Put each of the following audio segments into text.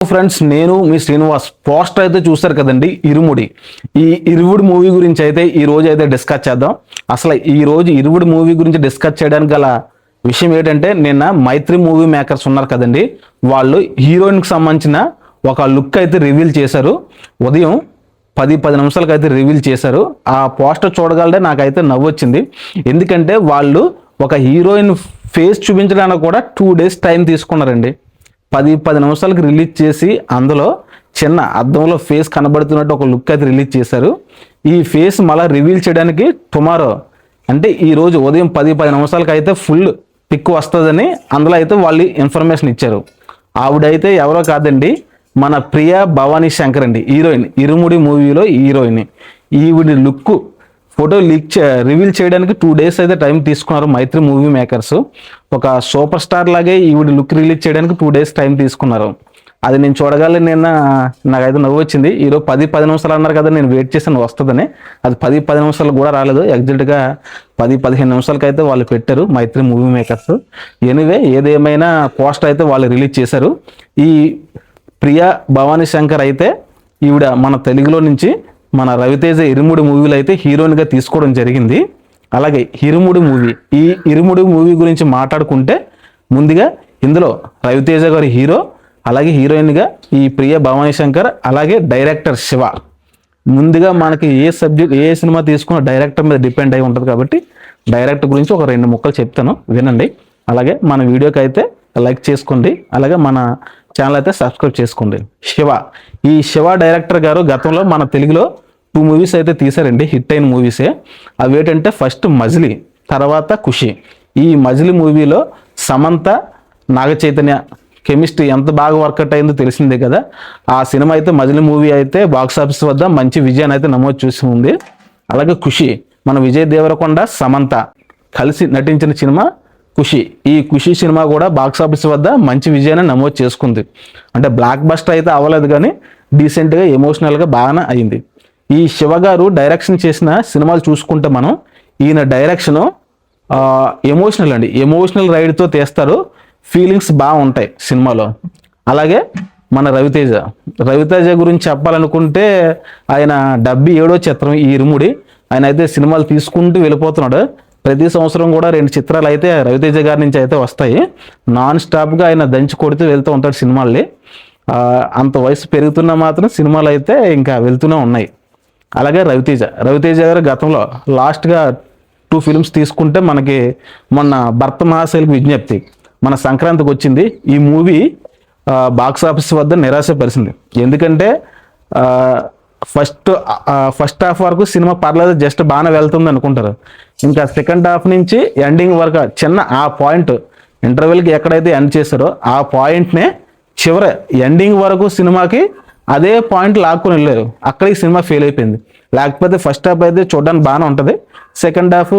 Friends, నేను మీ Srinivas. Poster అయితే చూస్తారు కదండి, ఇరుముడి. ఈ ఇరువుడి మూవీ గురించి అయితే ఈ రోజు అయితే డిస్కస్ చేద్దాం. అసలు ఈ రోజు ఇరువుడి మూవీ గురించి డిస్కస్ చేయడానికి గల విషయం ఏంటంటే, నిన్న మైత్రి మూవీ మేకర్స్ ఉన్నారు కదండి, వాళ్ళు హీరోయిన్కి సంబంధించిన ఒక లుక్ అయితే రివీల్ చేశారు. ఉదయం 10 నిమిషాలకు అయితే రివీల్ చేశారు. ఆ పోస్టర్ చూడగలడే నాకైతే నవ్వు వచ్చింది. ఎందుకంటే వాళ్ళు ఒక హీరోయిన్ ఫేస్ చూపించడానికి కూడా 2 days టైం తీసుకున్నారండి. 10 నిమిషాలకు రిలీజ్ చేసి అందులో చిన్న అద్దంలో ఫేస్ కనబడుతున్నట్టు ఒక లుక్ అయితే రిలీజ్ చేశారు. ఈ ఫేస్ మళ్ళీ రివీల్ చేయడానికి టుమారో అంటే ఈరోజు ఉదయం 10 నిమిషాలకు అయితే ఫుల్ పిక్ వస్తుందని అందులో అయితే వాళ్ళు ఇన్ఫర్మేషన్ ఇచ్చారు. ఆవిడైతే ఎవరో కాదండి, మన ప్రియా భవానీ శంకర్ అండి, హీరోయిన్. ఇరుముడి మూవీలో హీరోయిన్. ఈవిడి లుక్ ఫోటో రివీల్ చేయడానికి 2 days అయితే టైం తీసుకున్నారు మైత్రి మూవీ మేకర్స్. ఒక సూపర్ స్టార్ లాగే ఈవిడ లుక్ రిలీజ్ చేయడానికి 2 days టైం తీసుకున్నారు. అది నేను చూడగానే నాకైతే నవ్వు వచ్చింది. ఈరోజు 10 నిమిషాలు అన్నారు కదా, నేను వెయిట్ చేసాను వస్తుందని. అది 10 నిమిషాలు కూడా రాలేదు. ఎగ్జాక్ట్గా 15 నిమిషాలకి అయితే వాళ్ళు పెట్టారు మైత్రి మూవీ మేకర్స్. ఎనీవే, ఏదేమైనా పోస్టర్ అయితే వాళ్ళు రిలీజ్ చేశారు. ఈ ప్రియా భవానీ శంకర్ అయితే ఈవిడ మన తెలుగులో నుంచి మన రవితేజ ఇరుముడి మూవీలో అయితే హీరోయిన్గా తీసుకోవడం జరిగింది. అలాగే ఇరుముడి మూవీ, ఈ ఇరుముడి మూవీ గురించి మాట్లాడుకుంటే ముందుగా ఇందులో రవితేజ గారి హీరో, అలాగే హీరోయిన్గా ఈ ప్రియ భవానీ శంకర్, అలాగే డైరెక్టర్ శివ. ముందుగా మనకి ఏ సినిమా తీసుకున్న డైరెక్టర్ మీద డిపెండ్ అయి ఉంటుంది కాబట్టి డైరెక్టర్ గురించి ఒక 2 ముక్కలు చెప్తాను, వినండి. అలాగే మన వీడియోకి అయితే లైక్ చేసుకోండి, అలాగే మన ఛానల్ అయితే సబ్స్క్రైబ్ చేసుకోండి. ఈ శివ డైరెక్టర్ గారు గతంలో మన తెలుగులో 2 మూవీస్ అయితే తీశారండి, హిట్ అయిన మూవీసే. అవి ఏంటంటే ఫస్ట్ మజిలీ, తర్వాత ఖుషి. ఈ మజిలీ మూవీలో సమంత నాగ చైతన్య కెమిస్ట్రీ ఎంత బాగా వర్కౌట్ అయిందో తెలిసిందే కదా. ఆ సినిమా అయితే మజిలీ మూవీ అయితే బాక్స్ ఆఫీస్ వద్ద మంచి విజయాన్ని అయితే నమోదు చేసి ఉంది. అలాగే ఖుషి, మన విజయ్ దేవరకొండ సమంత కలిసి నటించిన సినిమా ఖుషి. ఈ ఖుషి సినిమా కూడా బాక్స్ ఆఫీస్ వద్ద మంచి విజయాన్ని నమోదు చేసుకుంది. అంటే బ్లాక్ బస్టర్ అయితే అవ్వలేదు కానీ డీసెంట్గా ఎమోషనల్గా బాగానే అయింది. ఈ శివ గారు డైరెక్షన్ చేసిన సినిమాలు చూసుకుంటే మనం, ఈయన డైరెక్షను ఎమోషనల్ అండి, ఎమోషనల్ రైడ్తో తీస్తారు. ఫీలింగ్స్ బాగుంటాయి సినిమాలో. అలాగే మన రవితేజ గురించి చెప్పాలనుకుంటే, ఆయన 77వ చిత్రం ఈ ఇరుముడి. ఆయన అయితే సినిమాలు తీసుకుంటూ వెళ్ళిపోతున్నాడు. ప్రతి సంవత్సరం కూడా 2 చిత్రాలు అయితే రవితేజ గారి నుంచి అయితే వస్తాయి. నాన్ స్టాప్గా ఆయన దంచి కొడుతూ వెళ్తూ ఉంటాడు సినిమాల్ని. అంత వయసు పెరుగుతున్నా మాత్రం సినిమాలు అయితే ఇంకా వెళ్తూనే ఉన్నాయి. అలాగే రవితేజ గారు గతంలో లాస్ట్గా 2 ఫిల్మ్స్ తీసుకుంటే మనకి మొన్న భర్త మహాశైలికి విజ్ఞప్తి మన సంక్రాంతికి వచ్చింది. ఈ మూవీ బాక్స్ ఆఫీస్ వద్ద నిరాశపరిచింది. ఎందుకంటే ఫస్ట్ హాఫ్ వరకు సినిమా పర్లేదు, జస్ట్ బాగానే వెళ్తుంది అనుకుంటారు. ఇంకా సెకండ్ హాఫ్ నుంచి ఎండింగ్ వరకు చిన్న ఆ పాయింట్ ఇంటర్వెల్కి ఎక్కడైతే ఎండ్ చేశారో ఆ పాయింట్నే చివరి ఎండింగ్ వరకు సినిమాకి అదే పాయింట్ లాక్కుని వెళ్ళారు. అక్కడ ఈ సినిమా ఫెయిల్ అయిపోయింది. లేకపోతే ఫస్ట్ హాఫ్ అయితే చూడడానికి బాగానే ఉంటుంది. సెకండ్ హాఫ్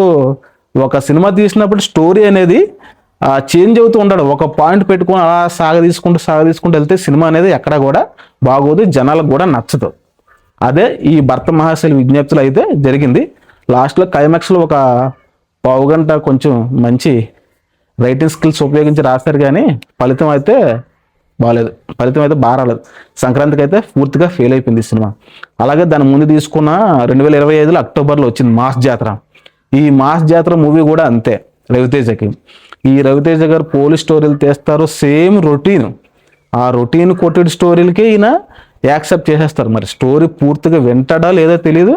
ఒక సినిమా తీసినప్పుడు స్టోరీ అనేది చేంజ్ అవుతూ ఉంటాడు. ఒక పాయింట్ పెట్టుకొని అలా సాగదీసుకుంటూ వెళ్తే సినిమా అనేది ఎక్కడ కూడా బాగోదు, జనాలకు కూడా నచ్చదు. అదే ఈ భర్త మహాశైలి విజ్ఞప్తులు అయితే జరిగింది. లాస్ట్లో క్లైమాక్స్లో ఒక పావు గంట కొంచెం మంచి రైటింగ్ స్కిల్స్ ఉపయోగించి రాశారు, కానీ ఫలితం అయితే బాగాలేదు. ఫలితం అయితే బాగా రాలేదు. సంక్రాంతికి అయితే పూర్తిగా ఫెయిల్ అయిపోయింది సినిమా. అలాగే దాని ముందు తీసుకున్న 2025 అక్టోబర్లో వచ్చింది మాస్ జాతర. ఈ మాస్ జాతర మూవీ కూడా అంతే రవితేజకి. ఈ రవితేజ గారు పోలీస్ స్టోరీలు తీస్తారు, సేమ్ రొటీన్. ఆ రొటీన్ కొట్టెడ్ స్టోరీలకి ఈయన యాక్సెప్ట్ చేసేస్తారు. మరి స్టోరీ పూర్తిగా వింటాడా లేదో తెలియదు,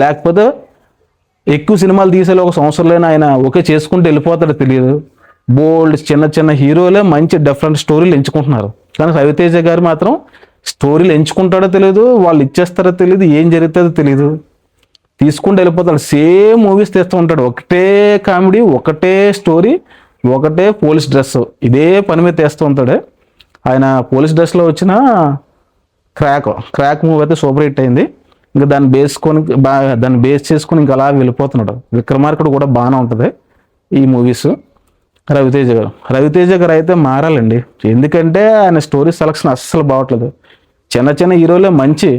లేకపోతే ఎక్కువ సినిమాలు తీసేలా ఒక సంవత్సరంలోనే ఆయన ఓకే చేసుకుంటూ వెళ్ళిపోతాడో తెలియదు. బోల్డ్ చిన్న హీరోలే మంచి డిఫరెంట్ స్టోరీలు ఎంచుకుంటున్నారు, కానీ రవితేజ గారు మాత్రం స్టోరీలు ఎంచుకుంటాడో తెలియదు, వాళ్ళు ఇచ్చేస్తారో తెలియదు, ఏం జరుగుతుందో తెలియదు, తీసుకుంటూ వెళ్ళిపోతాడు. సేమ్ మూవీస్ తీస్తూ ఉంటాడు. ఒకటే కామెడీ, ఒకటే స్టోరీ, ఒకటే పోలీస్ డ్రెస్, ఇదే పని మీద తీస్తూ ఉంటాడు. ఆయన పోలీస్ డ్రెస్లో వచ్చిన క్రాక్ మూవీ అయితే సూపర్ హిట్ అయింది. ఇంకా దాన్ని బేస్ చేసుకొని ఇంకా అలా వెళ్ళిపోతున్నాడు. విక్రమార్కుడు కూడా బాగానే ఉంటుంది ఈ మూవీస్. రవితేజ గారు అయితే మారాలండి. ఎందుకంటే ఆయన స్టోరీ సెలక్షన్ అస్సలు బాగట్లేదు. చిన్న హీరోలే మంచి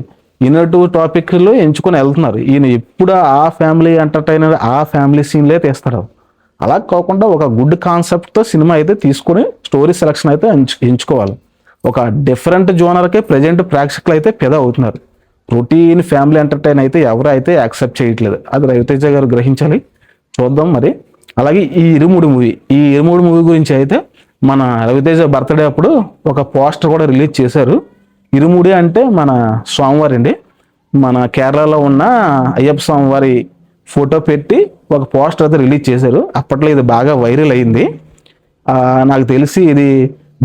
ఇన్నోటివ్ టాపిక్లో ఎంచుకొని వెళ్తున్నారు. ఈయన ఎప్పుడు ఆ ఫ్యామిలీ ఎంటర్టైనర్, ఆ ఫ్యామిలీ సీన్లే తీస్తారు. అలా కాకుండా ఒక గుడ్ కాన్సెప్ట్తో సినిమా అయితే తీసుకొని స్టోరీ సెలక్షన్ అయితే ఎంచుకోవాలి. ఒక డిఫరెంట్ జోనర్కే ప్రజెంట్ ప్రేక్షకులు అయితే పెద అవుతున్నారు. రొటీన్ ఫ్యామిలీ ఎంటర్టైన్ అయితే ఎవరు అయితే యాక్సెప్ట్ చేయట్లేదు. అది రవితేజ గారు గ్రహించాలి. చూద్దాం మరి. అలాగే ఈ ఇరుముడి మూవీ గురించి అయితే మన రవితేజ బర్త్డే అప్పుడు ఒక పోస్టర్ కూడా రిలీజ్ చేశారు. ఇరుముడి అంటే మన స్వామివారి అండి, మన కేరళలో ఉన్న అయ్యప్ప స్వామివారి ఫోటో పెట్టి ఒక పోస్టర్ అయితే రిలీజ్ చేశారు. అప్పట్లో ఇది బాగా వైరల్ అయింది. నాకు తెలిసి ఇది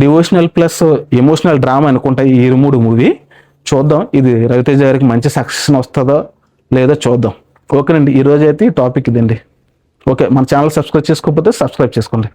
డివోషనల్ ప్లస్ ఎమోషనల్ డ్రామా అనుకుంటా ఈ ఇరుముడి మూవీ. చూద్దాం ఇది రవితేజ గారికి మంచి సక్సెస్ వస్తుందో లేదో చూద్దాం. ఓకేనండి, ఈరోజు అయితే ఈ టాపిక్ ఇదండి. ఓకే, మన ఛానల్ సబ్స్క్రైబ్ చేసుకోకపోతే సబ్స్క్రైబ్ చేసుకోండి.